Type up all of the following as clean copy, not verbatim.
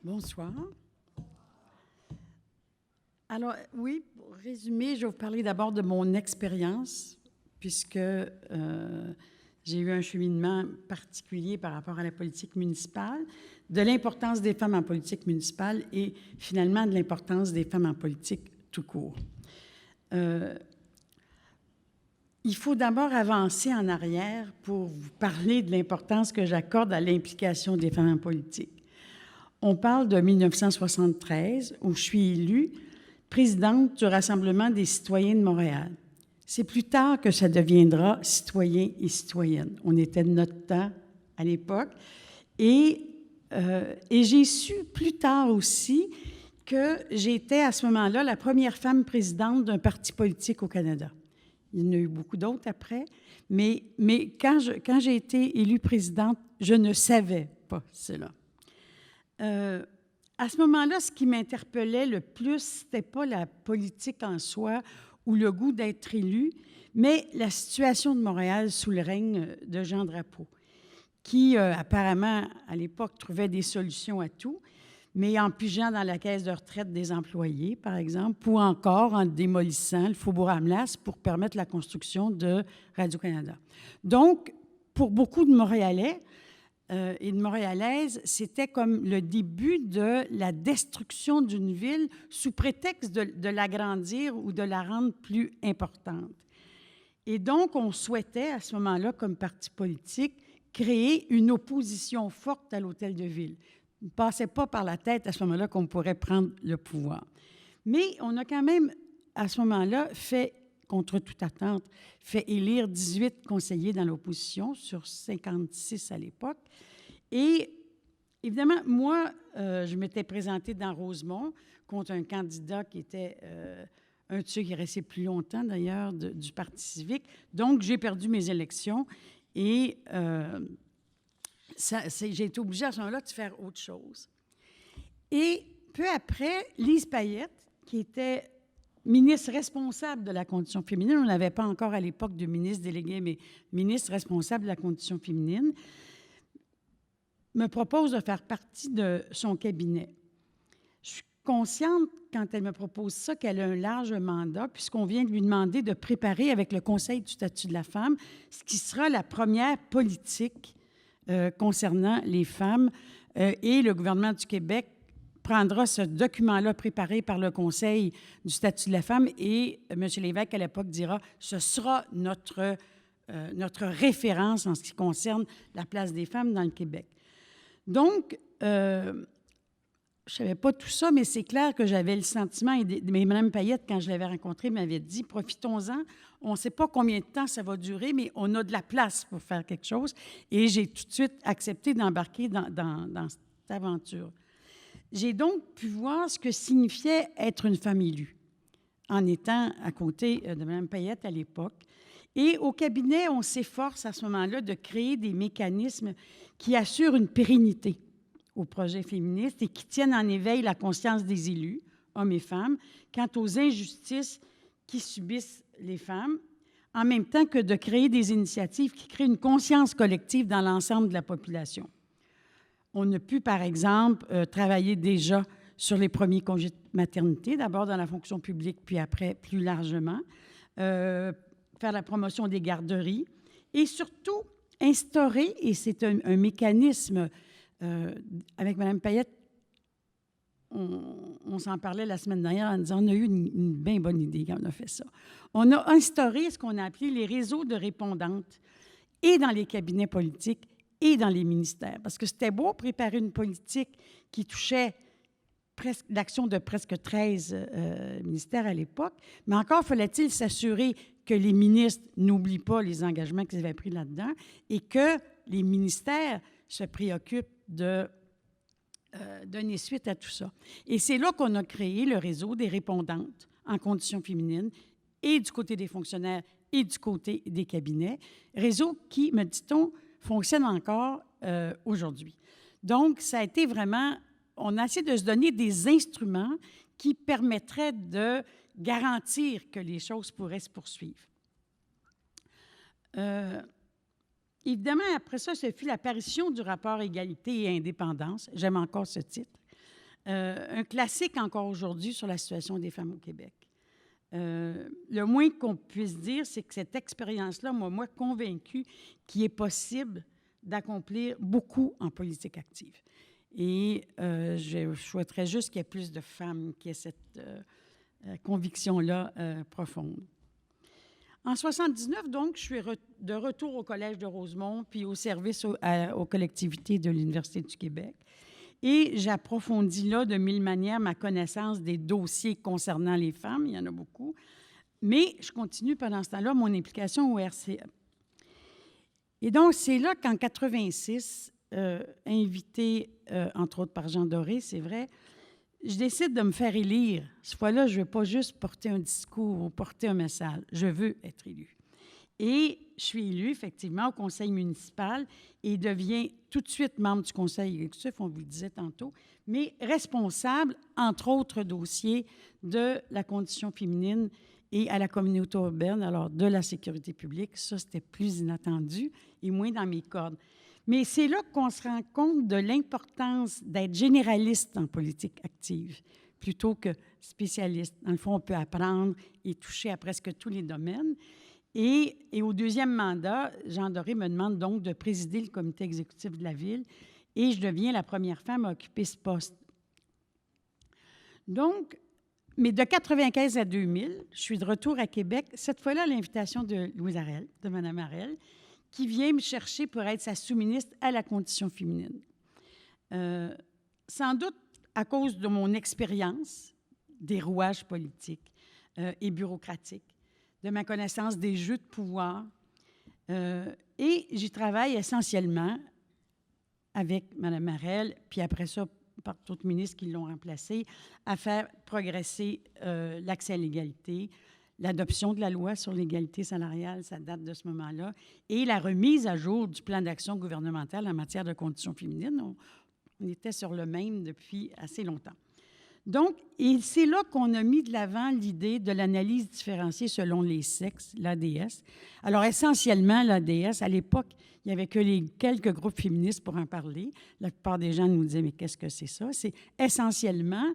Bonsoir. Alors, oui, pour résumer, je vais vous parler d'abord de mon expérience, puisque j'ai eu un cheminement particulier par rapport à la politique municipale, de l'importance des femmes en politique municipale et finalement de l'importance des femmes en politique tout court. Il faut d'abord avancer en arrière pour vous parler de l'importance que j'accorde à l'implication des femmes en politique. On parle de 1973, où je suis élue présidente du Rassemblement des citoyens de Montréal. C'est plus tard que ça deviendra citoyens et citoyennes. On était de notre temps à l'époque. Et j'ai su plus tard aussi que j'étais à ce moment-là la première femme présidente d'un parti politique au Canada. Il y en a eu beaucoup d'autres après, mais quand j'ai été élue présidente, je ne savais pas cela. À ce moment-là, ce qui m'interpellait le plus, c'était pas la politique en soi ou le goût d'être élu, mais la situation de Montréal sous le règne de Jean Drapeau, qui apparemment, à l'époque, trouvait des solutions à tout, mais en pigeant dans la caisse de retraite des employés, par exemple, ou encore en démolissant le Faubourg Amelas pour permettre la construction de Radio-Canada. Donc, pour beaucoup de Montréalais, et de Montréalaises, c'était comme le début de la destruction d'une ville sous prétexte de l'agrandir ou de la rendre plus importante. Et donc, on souhaitait, à ce moment-là, comme parti politique, créer une opposition forte à l'hôtel de ville. Il ne passait pas par la tête à ce moment-là qu'on pourrait prendre le pouvoir. Mais on a quand même, à ce moment-là, fait, contre toute attente, fait élire 18 conseillers dans l'opposition sur 56 à l'époque. Et évidemment, moi, je m'étais présentée dans Rosemont contre un candidat qui était un de ceux qui est resté plus longtemps, d'ailleurs, du Parti civique. Donc, j'ai perdu mes élections et j'ai été obligée à ce moment-là de faire autre chose. Et peu après, Lise Payette, qui était ministre responsable de la condition féminine, on n'avait pas encore à l'époque de ministre délégué, mais ministre responsable de la condition féminine, me propose de faire partie de son cabinet. Je suis consciente, quand elle me propose ça, qu'elle a un large mandat, puisqu'on vient de lui demander de préparer avec le Conseil du statut de la femme, ce qui sera la première politique concernant les femmes. Et le gouvernement du Québec prendra ce document-là préparé par le Conseil du statut de la femme et M. Lévesque, à l'époque, dira « ce sera notre référence en ce qui concerne la place des femmes dans le Québec ». Donc, je ne savais pas tout ça, mais c'est clair que j'avais le sentiment, mais Mme Payette, quand je l'avais rencontrée, m'avait dit « profitons-en, on ne sait pas combien de temps ça va durer, mais on a de la place pour faire quelque chose ». Et j'ai tout de suite accepté d'embarquer dans cette aventure. J'ai donc pu voir ce que signifiait être une femme élue, en étant à côté de Mme Payette à l'époque. Et au cabinet, on s'efforce à ce moment-là de créer des mécanismes qui assurent une pérennité au projet féministe et qui tiennent en éveil la conscience des élus, hommes et femmes, quant aux injustices qui subissent les femmes, en même temps que de créer des initiatives qui créent une conscience collective dans l'ensemble de la population. On a pu, par exemple, travailler déjà sur les premiers congés de maternité, d'abord dans la fonction publique, puis après, plus largement, faire la promotion des garderies et surtout instaurer, et c'est un mécanisme, avec Mme Payette, on s'en parlait la semaine dernière en disant on a eu une bien bonne idée quand on a fait ça. On a instauré ce qu'on a appelé les réseaux de répondantes et dans les cabinets politiques et dans les ministères. Parce que c'était beau préparer une politique qui touchait l'action de presque 13 ministères à l'époque, mais encore fallait-il s'assurer que les ministres n'oublient pas les engagements qu'ils avaient pris là-dedans et que les ministères se préoccupent de donner suite à tout ça. Et c'est là qu'on a créé le réseau des répondantes en conditions féminines et du côté des fonctionnaires et du côté des cabinets, réseau qui, me dit-on, fonctionne encore aujourd'hui. Donc, ça a été vraiment, on a essayé de se donner des instruments qui permettraient de garantir que les choses pourraient se poursuivre. Évidemment, après ça, ce fut l'apparition du rapport Égalité et indépendance. J'aime encore ce titre. un classique encore aujourd'hui sur la situation des femmes au Québec. Le moins qu'on puisse dire, c'est que cette expérience-là m'a, moi, convaincue qu'il est possible d'accomplir beaucoup en politique active. Et je souhaiterais juste qu'il y ait plus de femmes qui aient cette conviction-là profonde. En 1979, donc, je suis de retour au Collège de Rosemont, puis au service aux collectivités de l'Université du Québec. Et j'approfondis là de mille manières ma connaissance des dossiers concernant les femmes. Il y en a beaucoup. Mais je continue pendant ce temps-là mon implication au RCA. Et donc, c'est là qu'en 86, invité, entre autres par Jean Doré, c'est vrai, je décide de me faire élire. Cette fois-là, je ne veux pas juste porter un discours ou porter un message. Je veux être élue. Et je suis élue, effectivement, au conseil municipal et deviens tout de suite membre du conseil exécutif, on vous le disait tantôt, mais responsable, entre autres dossiers, de la condition féminine et à la communauté urbaine, alors de la sécurité publique. Ça, c'était plus inattendu et moins dans mes cordes. Mais c'est là qu'on se rend compte de l'importance d'être généraliste en politique active plutôt que spécialiste. Dans le fond, on peut apprendre et toucher à presque tous les domaines. Et au deuxième mandat, Jean Doré me demande donc de présider le comité exécutif de la Ville et je deviens la première femme à occuper ce poste. Donc, mais de 1995 à 2000, je suis de retour à Québec, cette fois-là à l'invitation de Louise Arel, de Mme Arel, qui vient me chercher pour être sa sous-ministre à la condition féminine. Sans doute à cause de mon expérience des rouages politiques et bureaucratiques, de ma connaissance des jeux de pouvoir. Et j'y travaille essentiellement avec Mme Marel, puis après ça, par d'autres ministres qui l'ont remplacée, à faire progresser l'accès à l'égalité, l'adoption de la loi sur l'égalité salariale, ça date de ce moment-là, et la remise à jour du plan d'action gouvernemental en matière de conditions féminines. On était sur le même depuis assez longtemps. Donc, et c'est là qu'on a mis de l'avant l'idée de l'analyse différenciée selon les sexes, l'ADS. Alors, essentiellement, l'ADS, à l'époque, il n'y avait que quelques groupes féministes pour en parler. La plupart des gens nous disaient, mais qu'est-ce que c'est ça? C'est essentiellement,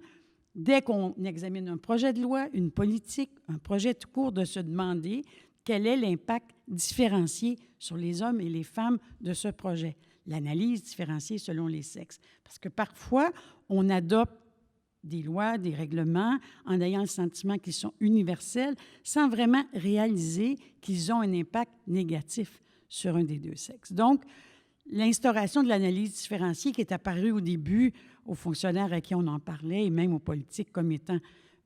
dès qu'on examine un projet de loi, une politique, un projet tout court, de se demander quel est l'impact différencié sur les hommes et les femmes de ce projet. L'analyse différenciée selon les sexes. Parce que parfois, on adopte des lois, des règlements, en ayant le sentiment qu'ils sont universels, sans vraiment réaliser qu'ils ont un impact négatif sur un des deux sexes. Donc, l'instauration de l'analyse différenciée qui est apparue au début aux fonctionnaires à qui on en parlait, et même aux politiques comme étant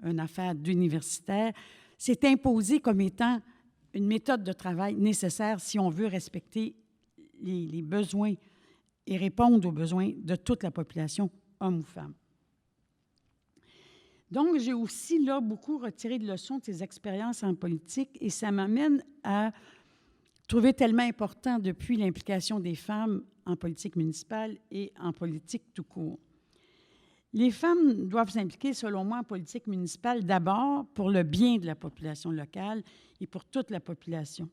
une affaire d'universitaire, s'est imposée comme étant une méthode de travail nécessaire si on veut respecter les besoins et répondre aux besoins de toute la population, hommes ou femmes. Donc, j'ai aussi, là, beaucoup retiré de leçons de ces expériences en politique et ça m'amène à trouver tellement important depuis l'implication des femmes en politique municipale et en politique tout court. Les femmes doivent s'impliquer, selon moi, en politique municipale d'abord pour le bien de la population locale et pour toute la population.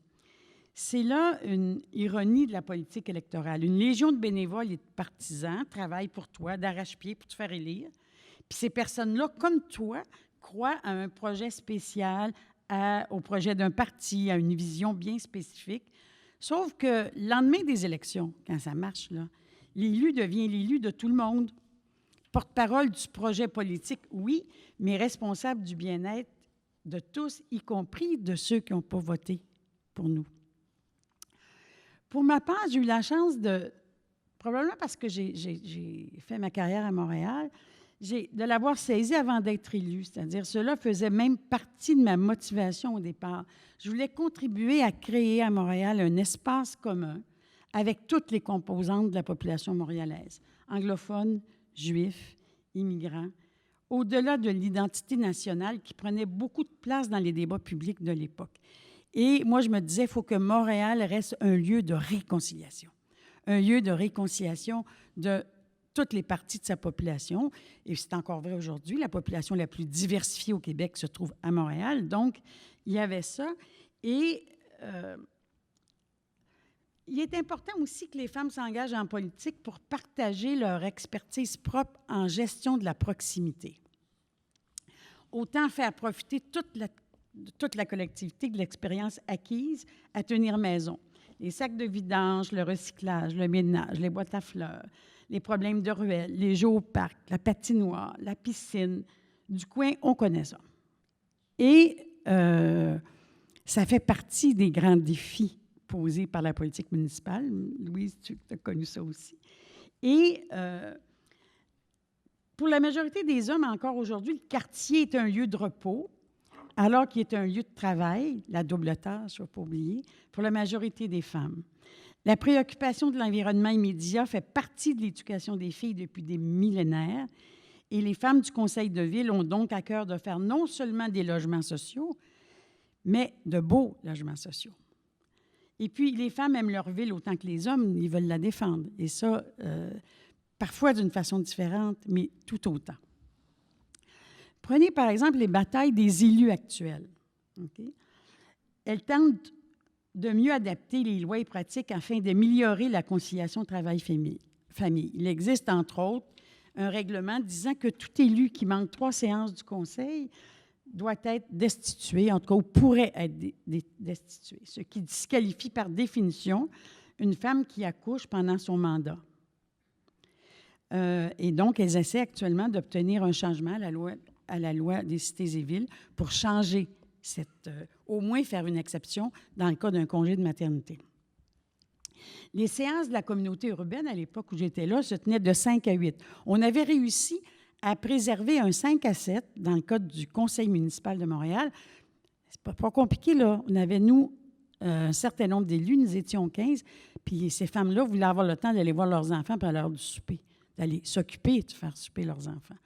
C'est là une ironie de la politique électorale. Une légion de bénévoles et de partisans travaillent pour toi, d'arrache-pied, pour te faire élire. Puis ces personnes-là, comme toi, croient à un projet spécial, au projet d'un parti, à une vision bien spécifique. Sauf que le lendemain des élections, quand ça marche, là, l'élu devient l'élu de tout le monde. Porte-parole du projet politique, oui, mais responsable du bien-être de tous, y compris de ceux qui n'ont pas voté pour nous. Pour ma part, j'ai eu la chance de, probablement parce que j'ai fait ma carrière à Montréal, de l'avoir saisi avant d'être élue. C'est-à-dire, cela faisait même partie de ma motivation au départ. Je voulais contribuer à créer à Montréal un espace commun avec toutes les composantes de la population montréalaise, anglophones, juifs, immigrants, au-delà de l'identité nationale qui prenait beaucoup de place dans les débats publics de l'époque. Et moi, je me disais, il faut que Montréal reste un lieu de réconciliation, un lieu de réconciliation de toutes les parties de sa population. Et c'est encore vrai aujourd'hui, la population la plus diversifiée au Québec se trouve à Montréal. Donc, il y avait ça. Et il est important aussi que les femmes s'engagent en politique pour partager leur expertise propre en gestion de la proximité. Autant faire profiter toute la collectivité de l'expérience acquise à tenir maison. Les sacs de vidange, le recyclage, le ménage, les boîtes à fleurs, les problèmes de ruelles, les jeux au parc, la patinoire, la piscine. Du coin, on connaît ça. Et ça fait partie des grands défis posés par la politique municipale. Louise, tu as connu ça aussi. Et pour la majorité des hommes, encore aujourd'hui, le quartier est un lieu de repos, alors qu'il est un lieu de travail, la double tâche, il ne faut pas oublier, pour la majorité des femmes. La préoccupation de l'environnement immédiat fait partie de l'éducation des filles depuis des millénaires, et les femmes du conseil de ville ont donc à cœur de faire non seulement des logements sociaux, mais de beaux logements sociaux. Et puis, les femmes aiment leur ville autant que les hommes, ils veulent la défendre. Et ça, parfois d'une façon différente, mais tout autant. Prenez par exemple les batailles des élus actuels. Okay? Elles tentent de mieux adapter les lois et pratiques afin d'améliorer la conciliation travail-famille. Il existe, entre autres, un règlement disant que tout élu qui manque 3 séances du conseil doit être destitué, en tout cas, ou pourrait être destitué, ce qui disqualifie par définition une femme qui accouche pendant son mandat. Et donc, elles essaient actuellement d'obtenir un changement à la loi des cités et villes pour changer au moins faire une exception dans le cas d'un congé de maternité. Les séances de la communauté urbaine, à l'époque où j'étais là, se tenaient de 5 à 8. On avait réussi à préserver un 5 à 7 dans le cadre du Conseil municipal de Montréal. C'est pas compliqué, là. On avait, nous, un certain nombre d'élus, nous étions 15, puis ces femmes-là voulaient avoir le temps d'aller voir leurs enfants puis à l'heure du souper, d'aller s'occuper de faire souper leurs enfants.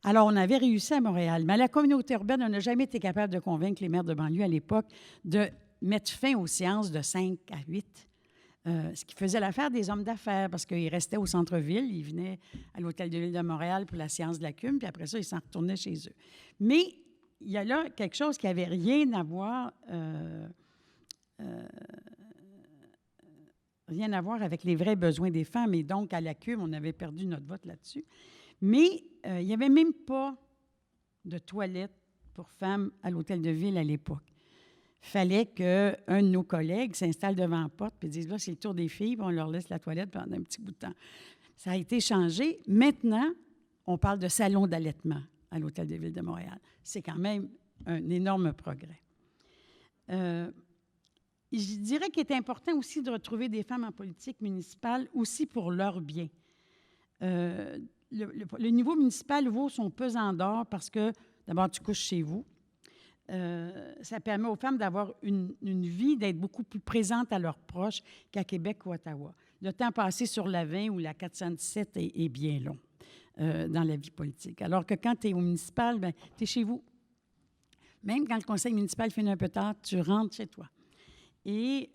Alors, on avait réussi à Montréal, mais à la communauté urbaine, on n'a jamais été capable de convaincre les maires de banlieue à l'époque de mettre fin aux séances de 5 à 8. Ce qui faisait l'affaire des hommes d'affaires, parce qu'ils restaient au centre-ville, ils venaient à l'Hôtel de Ville de Montréal pour la séance de la CUM, puis après ça, ils s'en retournaient chez eux. Mais il y a là quelque chose qui n'avait rien à voir avec les vrais besoins des femmes, et donc à la CUM, on avait perdu notre vote là-dessus. Mais il n'y avait même pas de toilette pour femmes à l'Hôtel de Ville à l'époque. Il fallait qu'un de nos collègues s'installe devant la porte et dise, là, c'est le tour des filles, puis on leur laisse la toilette pendant un petit bout de temps. Ça a été changé. Maintenant, on parle de salon d'allaitement à l'Hôtel de Ville de Montréal. C'est quand même un énorme progrès. Je dirais qu'il est important aussi de retrouver des femmes en politique municipale aussi pour leur bien. Le niveau municipal vaut son pesant d'or parce que, d'abord, tu couches chez vous. Ça permet aux femmes d'avoir une vie, d'être beaucoup plus présentes à leurs proches qu'à Québec ou Ottawa. Le temps passé sur la 20 ou la 417 est bien long dans la vie politique. Alors que quand tu es au municipal, tu es chez vous. Même quand le conseil municipal finit un peu tard, tu rentres chez toi. Et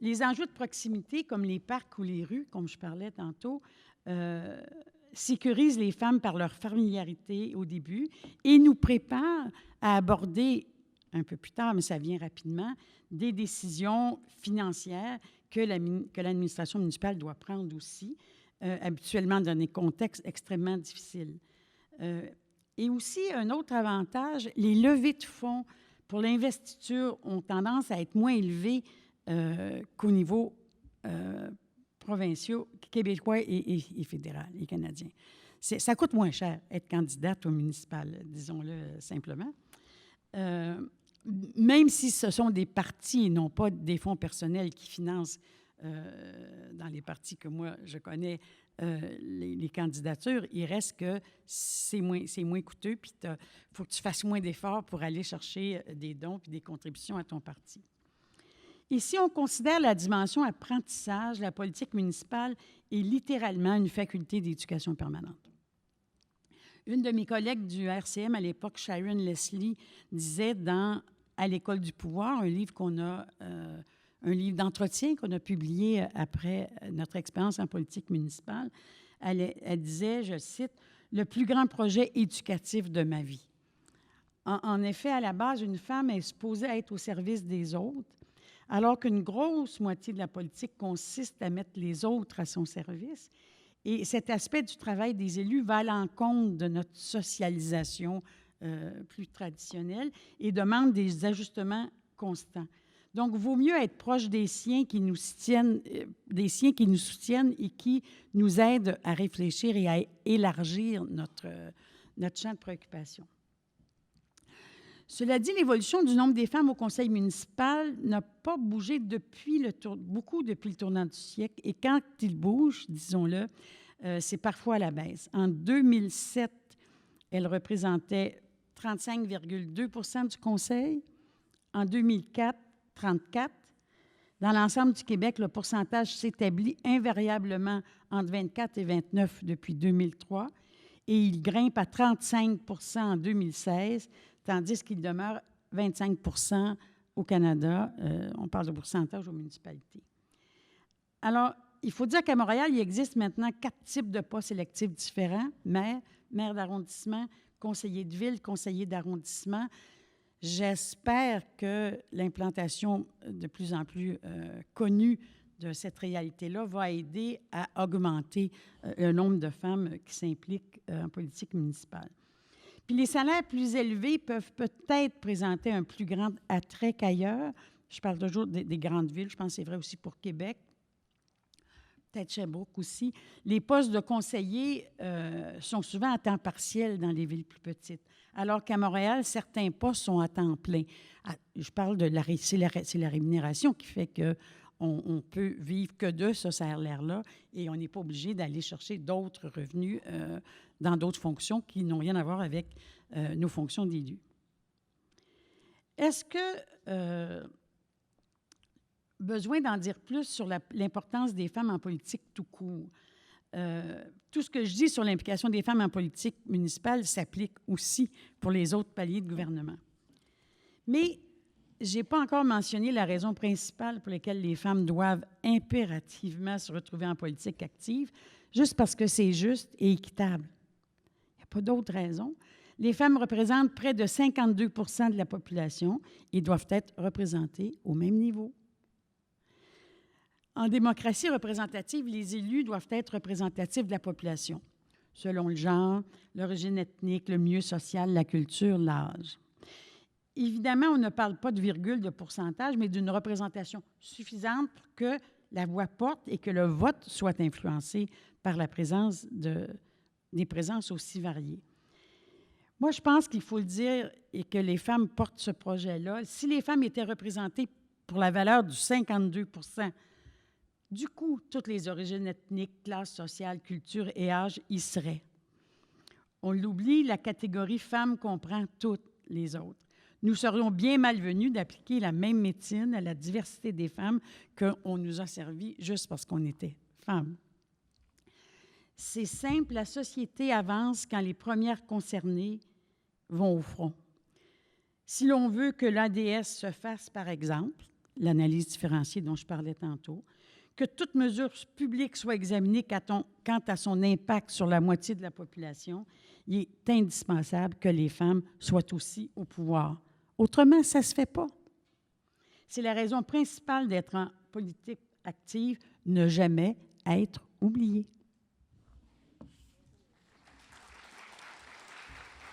les enjeux de proximité, comme les parcs ou les rues, comme je parlais tantôt, sécurisent les femmes par leur familiarité au début et nous préparent à aborder, un peu plus tard, mais ça vient rapidement, des décisions financières que l'administration municipale doit prendre aussi, habituellement dans des contextes extrêmement difficiles. Et aussi, un autre avantage, les levées de fonds pour l'investiture ont tendance à être moins élevées qu'au niveau provinciaux, québécois et fédéral, et canadiens. Ça coûte moins cher être candidate au municipal, disons-le simplement. Même si ce sont des partis et non pas des fonds personnels qui financent, dans les partis que moi je connais, les candidatures, il reste que c'est moins coûteux, puis il faut que tu fasses moins d'efforts pour aller chercher des dons puis des contributions à ton parti. Et si on considère la dimension apprentissage, la politique municipale est littéralement une faculté d'éducation permanente. Une de mes collègues du RCM à l'époque, Sharon Leslie, disait à l'École du pouvoir, un livre d'entretien qu'on a publié après notre expérience en politique municipale. Elle disait, je cite, « le plus grand projet éducatif de ma vie ». En effet, à la base, une femme est supposée être au service des autres. alors qu'une grosse moitié de la politique consiste à mettre les autres à son service. Et cet aspect du travail des élus va à l'encontre de notre socialisation plus traditionnelle et demande des ajustements constants. Donc, il vaut mieux être proche des siens qui nous soutiennent, et qui nous aident à réfléchir et à élargir notre champ de préoccupation. Cela dit, l'évolution du nombre des femmes au conseil municipal n'a pas bougé beaucoup depuis le tournant du siècle. Et quand il bouge, disons-le, c'est parfois à la baisse. En 2007, elle représentait 35,2 % du conseil. En 2004, 34. Dans l'ensemble du Québec, le pourcentage s'établit invariablement entre 24 et 29 depuis 2003 et il grimpe à 35 % en 2016, tandis qu'il demeure 25 % au Canada. On parle de pourcentage aux municipalités. Alors, il faut dire qu'à Montréal, il existe maintenant 4 types de postes électifs différents: maire, maire d'arrondissement, conseiller de ville, conseiller d'arrondissement. J'espère que l'implantation de plus en plus connue de cette réalité-là va aider à augmenter le nombre de femmes qui s'impliquent en politique municipale. Puis les salaires plus élevés peuvent peut-être présenter un plus grand attrait qu'ailleurs. Je parle toujours des grandes villes, je pense que c'est vrai aussi pour Québec, peut-être Sherbrooke aussi. Les postes de conseillers sont souvent à temps partiel dans les villes plus petites, alors qu'à Montréal, certains postes sont à temps plein. Je parle de c'est la rémunération qui fait qu'on peut vivre que de ce salaire-là et on n'est pas obligé d'aller chercher d'autres revenus dans d'autres fonctions qui n'ont rien à voir avec nos fonctions d'élus. Est-ce que besoin d'en dire plus sur l'importance des femmes en politique tout court? Tout ce que je dis sur l'implication des femmes en politique municipale s'applique aussi pour les autres paliers de gouvernement. Mais je n'ai pas encore mentionné la raison principale pour laquelle les femmes doivent impérativement se retrouver en politique active, juste parce que c'est juste et équitable. Il n'y a pas d'autre raison. Les femmes représentent près de 52 % de la population et doivent être représentées au même niveau. En démocratie représentative, les élus doivent être représentatifs de la population, selon le genre, l'origine ethnique, le milieu social, la culture, l'âge. Évidemment, on ne parle pas de virgule de pourcentage, mais d'une représentation suffisante pour que la voix porte et que le vote soit influencé par la présence des présences aussi variées. Moi, je pense qu'il faut le dire et que les femmes portent ce projet-là. Si les femmes étaient représentées pour la valeur du 52 %, du coup, toutes les origines ethniques, classes sociales, culture et âge y seraient. On l'oublie, la catégorie femme comprend toutes les autres. Nous serions bien malvenus d'appliquer la même médecine à la diversité des femmes qu'on nous a servi juste parce qu'on était femmes. C'est simple, la société avance quand les premières concernées vont au front. Si l'on veut que l'ADS se fasse, par exemple, l'analyse différenciée dont je parlais tantôt, que toute mesure publique soit examinée quant à son impact sur la moitié de la population, il est indispensable que les femmes soient aussi au pouvoir. Autrement, ça ne se fait pas. C'est la raison principale d'être en politique active, ne jamais être oubliée.